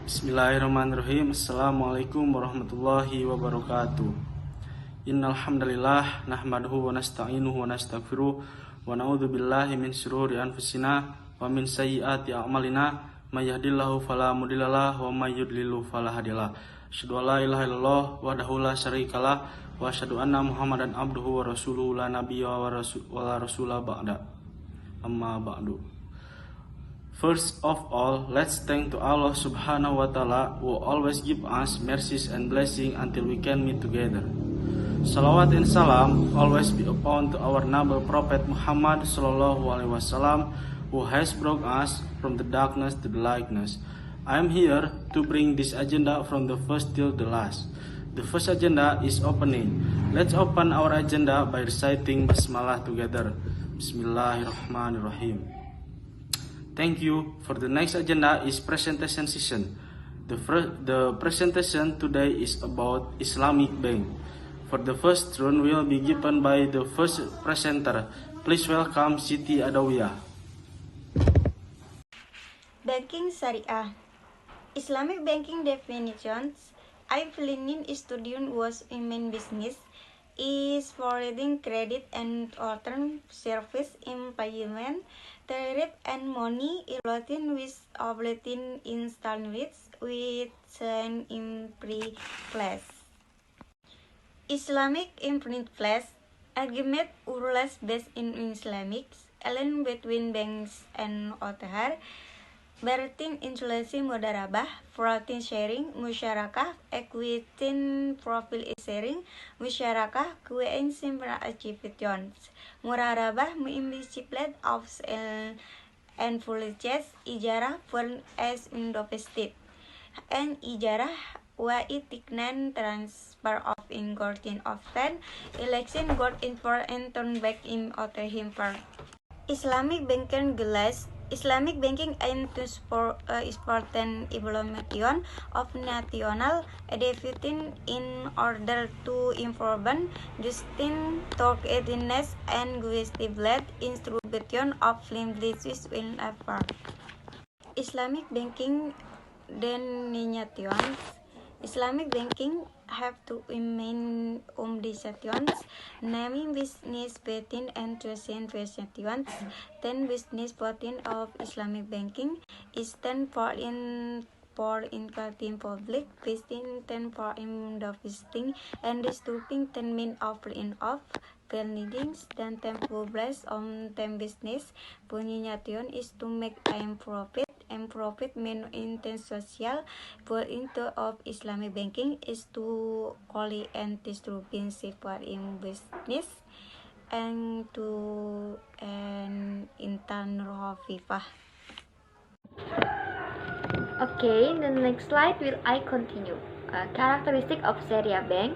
Bismillahirrahmanirrahim. Assalamualaikum warahmatullahi wabarakatuh. Innal hamdalillah nahmaduhu wa nasta'inuhu wa nastaghfiruh wa na'udzu billahi min shururi anfusina wa min sayyiati a'malina may yahdihillahu fala mudhillalah wa may yudlil fala hadiyalah. Asyhadu an la ilaha illallah wahdahu la syarikalah wa asyhadu anna Muhammadan abduhu wa rasuluhu la nabiyya wa la rasula ba'da. Amma ba'du. First of all, let's thank to Allah subhanahu wa ta'ala who always give us mercies and blessing until we can meet together. Salawat and salam always be upon to our noble Prophet Muhammad sallallahu alaihi wasallam who has brought us from the darkness to the lightness. I am here to bring this agenda from the first till the last. The first agenda is opening. Let's open our agenda by reciting Basmalah together. Bismillahirrahmanirrahim. Thank you. For the next agenda is presentation session. The presentation today is about Islamic Bank. For the first round will be given by the first presenter. Please welcome Siti Adawiyah. Banking Syariah. Islamic banking definitions. I believe a student was in main business is providing credit and alternate service in payment, tariff and money relating with obligation installments with an improved class. Islamic improved class argument rules based in Islamic alliance between banks and other Berating insulasi mudarabah, profit sharing, musyarakah, equity profit sharing, musyarakah, keuangan simple activities, murarabah, muimbisiplet of and purchase, ijarah, firm as in domestic, and ijarah, wa itiknan transfer of ingredient of ten, election got in for and turn back in other him for. Islamic banking glass. Islamic banking aims to support important implementation of national development in order to improve justice, togetherness, and stability distribution of limitations in effort. Islamic banking denominations. Islamic banking have two main decisions, naming business between and trusting transactions. 10 business between of Islamic banking is 10 for including public, visiting 10 for investing and distributing 10 mean of buildings dan 10 publish on 10 business. Punyation is to make profit. And profit mean intent social for into of Islamic banking is to quality and distribution support in business and to an internal FIFA. Okay, the next slide will I continue. Characteristic of Sharia bank.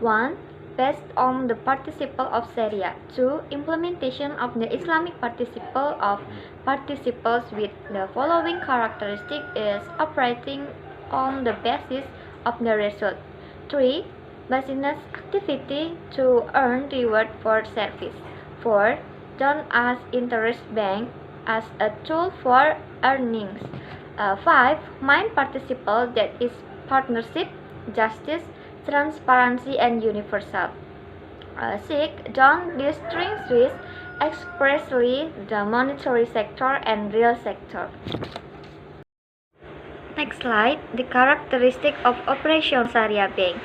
1. Based on the participle of Sharia. 2. Implementation of the Islamic participle of participles with the following characteristic is operating on the basis of the result. 3. Business activity to earn reward for service. 4. Don't as interest bank as a tool for earnings. 5. Main participle that is partnership, justice, transparency, and universal. 6. Don't distinguish expressly the monetary sector and real sector. Next slide, the characteristic of Operation Sharia Bank.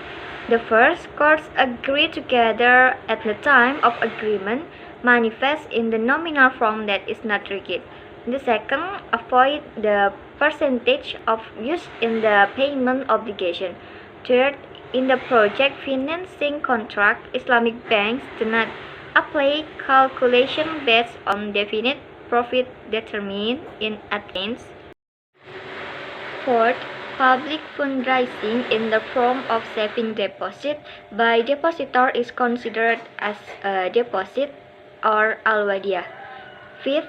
The first, courts agree together at the time of agreement, manifest in the nominal form that is not rigid. The second, avoid the percentage of use in the payment obligation. Third, in the project financing contract, Islamic banks do not apply calculation based on definite profit determined in advance. Fourth, public fundraising in the form of saving deposit by depositor is considered as a deposit or al-wadiyah. Fifth,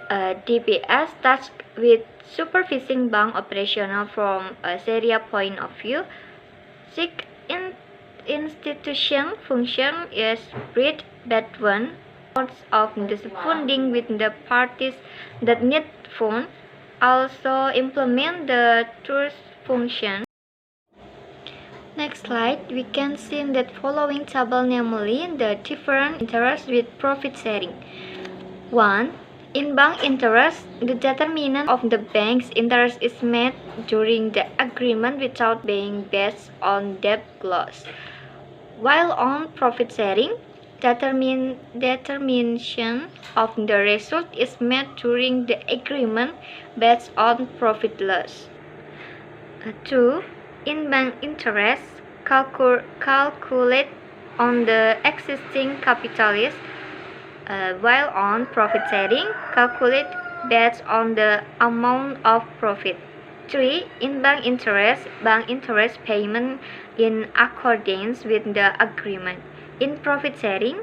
DBS tasked with supervising bank operational from a Sharia point of view. Sixth, institution function is spread between modes of the funding with the parties that need funds. Also implement the trust function. Next slide, we can see in that following table, namely the different interests with profit sharing. 1. In bank interest, the determinant of the bank's interest is made during the agreement without being based on debt clause. While on profit sharing, determination of the result is made during the agreement based on profit loss. 2. In bank interest, calculate on the existing capital, while on profit sharing, calculate based on the amount of profit. 3. In bank interest payment in accordance with the agreement. In profit sharing,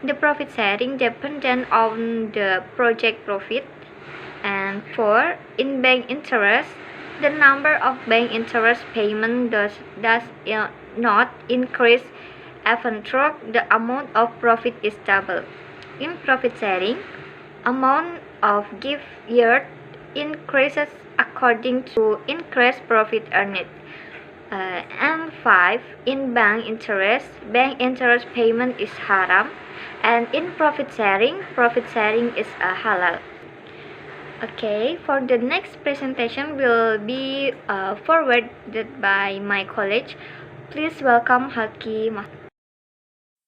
the profit sharing dependent on the project profit. And 4. In bank interest, the number of bank interest payment does not increase even though the amount of profit is double. In profit sharing, amount of give yield increases according to increased profit earned. And 5. In bank interest payment is haram, and in profit sharing is halal. Okay, for the next presentation will be forwarded by my colleague. Please welcome Haki.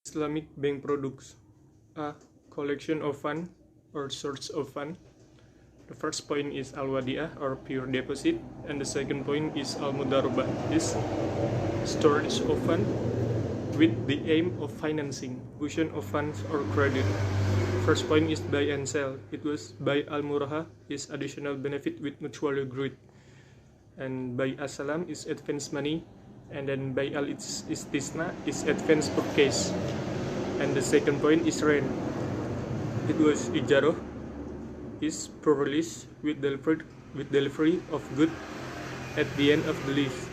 Islamic bank products: a collection of fund or source of fund. The first point is al-wadi'ah or pure deposit, and the second point is al-mudarabah, is storage of fund with the aim of financing, fusion of funds or credit. First point is buy and sell. It was buy al-muraha is additional benefit with mutual agreed, and buy as-salam is advance money, and then buy al-istisna is advance purchase. And the second point is rent. It was ijarah is pro-release with delivery of good at the end of the lease.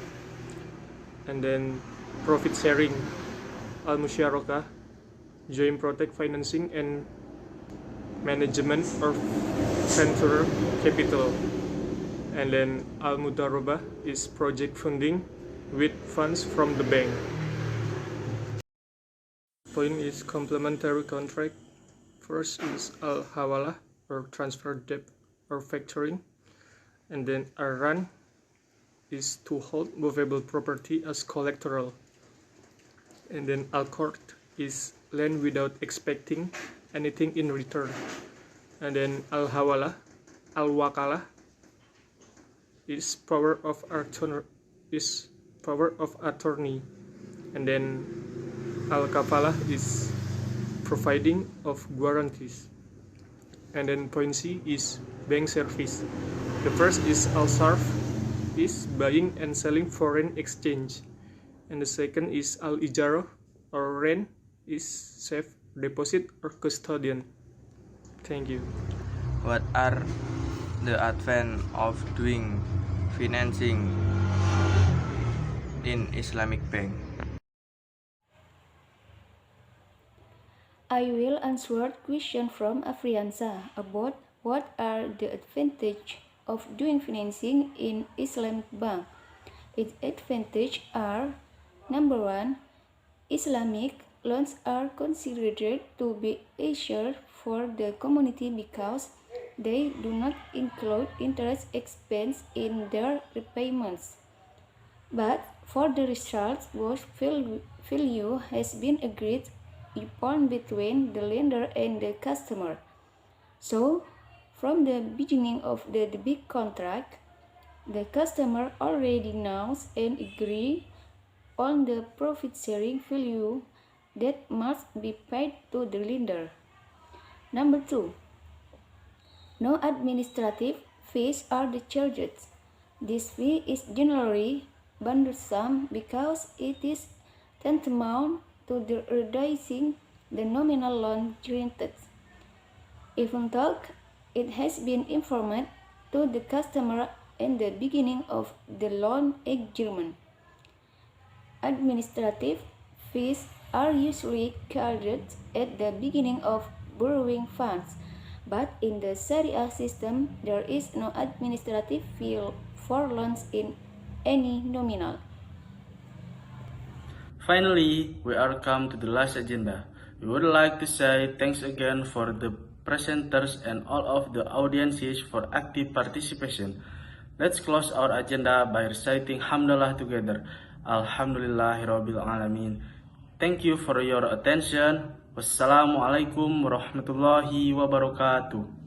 And then profit sharing, al-musyarakah, joint project financing and management of venture capital. And then al-mudarabah is project funding with funds from the bank. Point is complementary contract. First is al-hawalah or transfer debt or factoring, and then al-ran is to hold movable property as collateral, and then al-qard is lend without expecting anything in return, and then al-hawalah, al-wakalah is power of attorney, and then al-kafalah is providing of guarantees. And then point C is bank service. The first is al-sarf, is buying and selling foreign exchange, and the second is al-ijarah or rent, is safe deposit or custodian. Thank you. What are the advantages of doing financing in Islamic bank? I will answer question from Afriansa about what are the advantages of doing financing in Islamic bank. Its advantages are: number 1, Islamic loans are considered to be easier for the community because they do not include interest expense in their repayments. But for the results, both value has been agreed upon between the lender and the customer. So, from the beginning of the big contract, the customer already knows and agree on the profit-sharing value that must be paid to the lender. Number 2, no administrative fees are charged. This fee is generally burdensome because it is tantamount to the reducing the nominal loan granted, even though it has been informed to the customer in the beginning of the loan agreement. Administrative fees are usually charged at the beginning of borrowing funds, but in the Sharia system there is no administrative fee for loans in any nominal. Finally, we are come to the last agenda. We would like to say thanks again for the presenters and all of the audiences for active participation. Let's close our agenda by reciting Hamdalah together. Alhamdulillahirabbil alamin. Thank you for your attention. Wassalamualaikum warahmatullahi wabarakatuh.